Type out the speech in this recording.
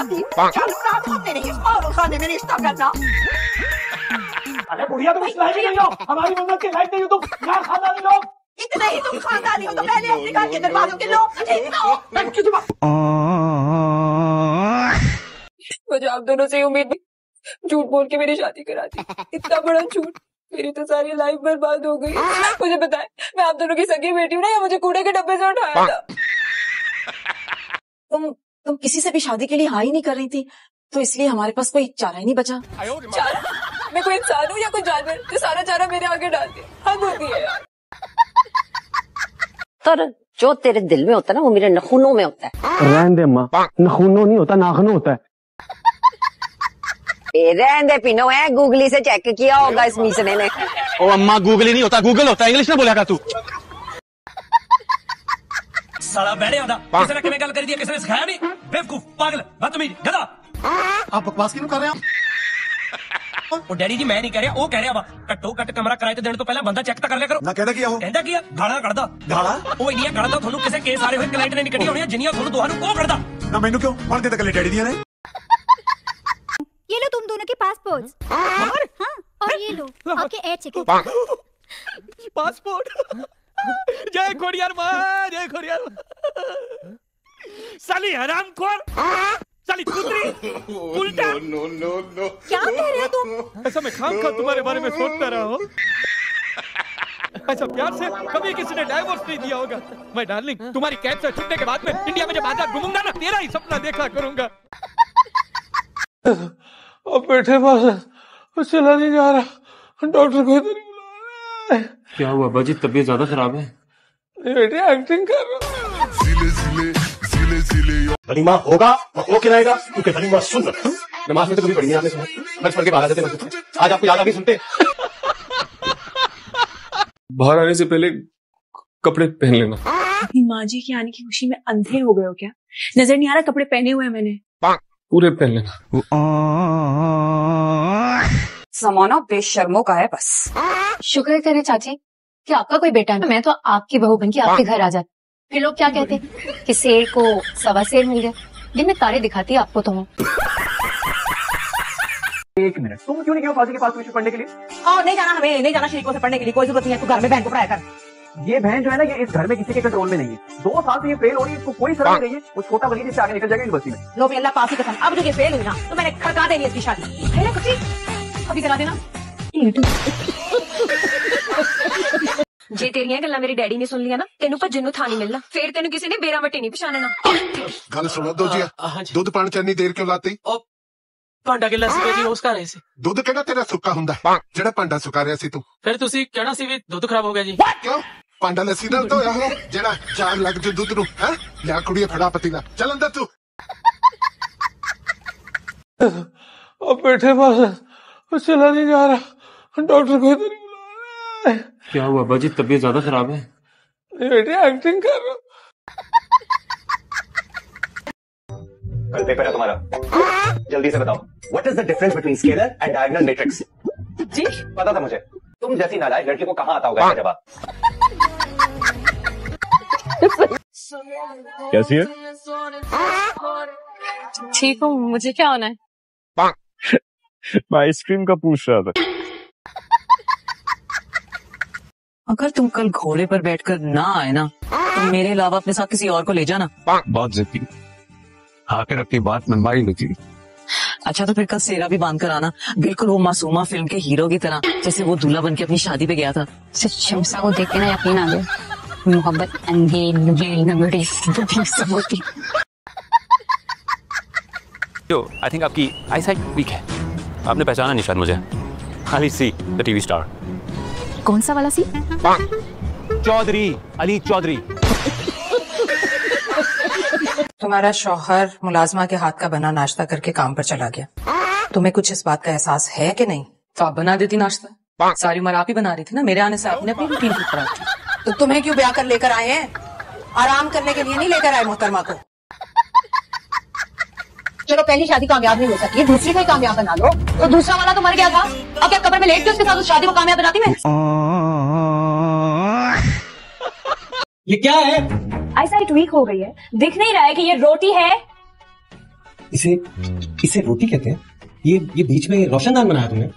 चाहती, सामने नहीं इस खाने में रिश्ता करना। अरे बुढ़िया तुम इस लायक नहीं हो, हमारी मन्नत के लायक नहीं हो तुम, यहाँ खानदानी लोग। इतने ही तुम खानदानी हो तो पहले अपने घर के दरवाजों के लोग मुझे आप दोनों से उम्मीद झूठ बोल के मेरी शादी करा दी। इतना बड़ा झूठ, मेरी तो सारी लाइफ बर्बाद हो गई। मुझे बताएं, मैं आप दोनों की सगी बेटी हूँ ना, या मुझे कूड़े के डब्बे से उठाया था? तुम किसी से भी शादी के लिए हाँ ही नहीं कर रही थी, तो इसलिए हमारे पास कोई चारा ही नहीं बचा। चारा? मैं कोई इंसान हूँ या कोई जानवर जो सारा चारा मेरे आगे डाल दे? हद होती है यार। तर जो तेरे दिल में होता है ना, वो मेरे नखूनों में होता है। रहने दे अम्मा, नखूनों नहीं होता, नाखूनों होता है। रहने दे पिनो है, गूगली से चेक किया होगा इस मीसने ने। ओ अम्मा, गूगली नहीं होता, गूगल होता है। इंग्लिश में बोलेगा तू। साला बैठे होता, किसी ने किमें गल कर दिया, किसी ने सिखाया नहीं। बेवकूफ, पागल, बदतमीज, गधा। आप बकवास क्यों कर रहे हो? ਉਹ ਡੈਡੀ ਜੀ ਮੈਂ ਨਹੀਂ ਕਹਿ ਰਿਹਾ, ਉਹ ਕਹਿ ਰਿਹਾ ਵਾ ਘੱਟੋ ਘੱਟ ਕਮਰਾ ਕਿਰਾਏ ਤੇ ਦੇਣ ਤੋਂ ਪਹਿਲਾਂ ਬੰਦਾ ਚੈੱਕ ਤਾਂ ਕਰ ਲਿਆ ਕਰੋ। ਨਾ ਕਹਿੰਦਾ ਕੀ ਆ ਉਹ? ਕਹਿੰਦਾ ਕੀ ਆ? ਗਾਲਾਂ ਕੱਢਦਾ। ਗਾਲਾਂ? ਉਹ ਇੰਨੀਆਂ ਗਾਲਾਂ ਤਾਂ ਤੁਹਾਨੂੰ ਕਿਸੇ ਕੇਸ ਆਰੇ ਹੋਏ ਕਲਾਇੰਟ ਨੇ ਨਹੀਂ ਕੱਢੀਆਂ ਹੋਣੀਆਂ ਜਿੰਨੀਆਂ ਤੁਹਾਨੂੰ ਦੋਹਾਂ ਨੂੰ ਉਹ ਕੱਢਦਾ। ਨਾ ਮੈਨੂੰ ਕਿਉਂ? ਪੜ੍ਹ ਕੇ ਤਾਂ ਕੱਲੇ ਡੈਡੀ ਦੀਆਂ ਨੇ। ये लो तुम दोनों के पासपोर्ट। हाँ, और ये लो आपके एयर टिकट। पासपोर्ट। जय खोड़ियार माँ, जय खोड़ियार माँ। साली हरामखोर, साली कुतरी, उल्टा। क्या कह रहे हो तुम? ऐसा मैं खाम खा तुम्हारे बारे में सोचता रहा हूँ। ऐसा प्यार से कभी किसी ने डाइवोर्स नहीं दिया होगा। मैं डार्लिंग, तुम्हारी कैद से छूटने के बाद में इंडिया में जब आजाद घूमूंगा ना, तेरा ही सपना देखा करूंगा। अब बेटे पास चला नहीं जा रहा, डॉक्टर को इधर ही बुला रहा है। क्या हुआ बाजी, तबीयत ज्यादा खराब है? बेटे एक्टिंग कर रहा है। वलीमा होगा वो खिलाएगा, क्योंकि वलीमा सुन नमाज में तो कभी पढ़ी नहीं आपने सुना। बच पढ़ के बाहर जाते हैं, आज आपको याद आ गई सुनते। बाहर आने से पहले कपड़े पहन लेना। अपनी माँ जी के आने की खुशी में अंधे हो गए हो क्या? नजर नहीं आ रहा कपड़े पहने हुए हैं मैंने? पूरे पहन लेना। जमाना बेशर्मों का है बस। शुक्र करें चाची कि आपका कोई बेटा है। मैं तो आपकी बहू बन के आपके घर आ जाती, फिर लोग क्या कहते कि शेर को सवा शेर मिल गया। दिन में तारे दिखाती है आपको तो। एक मिनट, तुम क्यों नहीं गए फांसी के पास ट्यूशन पढ़ने के लिए? और नहीं जाना, हमें नहीं जाना शरीकों से पढ़ने के लिए, कोई जरूरत नहीं है। तू घर में बहन को पढ़ाया कर। ये बहन जो है ना, ये इस घर में किसी के कंट्रोल में नहीं है। 2 साल से ये फेल हो रही है, इसको कोई शर्म नहीं रही है। वो छोटा वलीद इससे आगे निकल जाएगा यूनिवर्सिटी में। लो भी अल्लाह पास की कसम, अब जो ये फेल हुई ना तो मैंने खड़का देनी इसकी शादी। है ना कुछ अभी करा देना। जे तेरियां गल्लां मेरे डैडी ने सुन लिया ना, तेनू भज्जन नू थां नहीं मिलना। फिर तेनू किसी ने बेरा मट्टी नहीं पछाणना। गल सुनो दो जी, दुध पाण च इन्नी देर क्यों लाती? ਭਾਂਡਾ ਕਿੱਲਾ ਸੀ ਜੀ ਉਸ ਘਰੇ ਸੀ। ਦੁੱਧ ਕਿਹੜਾ ਤੇਰਾ ਸੁੱਕਾ ਹੁੰਦਾ, ਜਿਹੜਾ ਭਾਂਡਾ ਸੁਕਾ ਰਿਆ ਸੀ ਤੂੰ? ਫਿਰ ਤੁਸੀਂ ਕਹਿਣਾ ਸੀ ਵੀ ਦੁੱਧ ਖਰਾਬ ਹੋ ਗਿਆ ਜੀ। ਕਿਉਂ? ਭਾਂਡਾ ਲੱਸੀ ਨਾਲ ਧੋਇਆ ਹੋਇਆ, ਜਿਹੜਾ ਚਾਰ ਲੱਗ ਜੇ ਦੁੱਧ ਨੂੰ। ਹੈ ਲਿਆ ਕੁੜੀਏ, ਫੜਾ ਪਤੀਲਾ, ਚੱਲ ਅੰਦਰ ਤੂੰ। अब बेटे पास चला नहीं जा रहा, डॉक्टर को इधर ही बुला रहा है। क्या हुआ बाजी, तबीयत ज्यादा खराब है? बेटे एक्टिंग कर रहा। कल पेपर है तुम्हारा, जल्दी से बताओ what is the difference between scalar and diagonal matrix? जी पता था मुझे, तुम जैसी नालायक लड़की को कहाँ आता होगा इसका जवाब। कैसी है? ठीक हूँ, मुझे क्या होना है? मैं आइसक्रीम का पूछ रहा था। अगर तुम कल घोड़े पर बैठकर ना आए ना, तो मेरे अलावा अपने साथ किसी और को ले जाना। बहुत जिद्दी, आकर अपनी बात मनवाई नहीं थी। अच्छा तो फिर कल सेरा भी बांध कर आना, बिल्कुल वो मासूमा फिल्म के हीरो की तरह, जैसे वो दूल्हा बन के अपनी शादी पे गया था। शमसा को देख के ना यकीन आ गया, मोहब्बत अंधी लंगड़ी सब होती। आई थिंक आपकी आई साइट वीक है, आपने पहचाना नहीं शायद मुझे। Ali see the TV star. कौन सा वाला सी? चौधरी, अली चौधरी। तुम्हारा शौहर मुलाजमा के हाथ का बना नाश्ता करके काम पर चला गया, तुम्हें कुछ इस बात का एहसास है कि नहीं? तो आप बना देती नाश्ता, सारी उम्र आप ही बना रही थी ना। मेरे आने से आपने अपनी रूटीन ठीक करा थी। तो तुम्हें क्यों ब्याह कर लेकर आए हैं? आराम करने के लिए नहीं लेकर आए मोहतरमा को। चलो पहली शादी कामयाब नहीं हो सकी, दूसरी को ही कामयाब बना लो। तो दूसरा वाला तो मर गया था, अब क्या कब्र में लेट के उसके साथ उस शादी को कामयाब बनाती मैं? ये क्या है? आईसाइट वीक हो गई है, दिख नहीं रहा है कि ये रोटी है? इसे इसे रोटी कहते हैं। ये बीच में रोशनदान बनाया तुमने।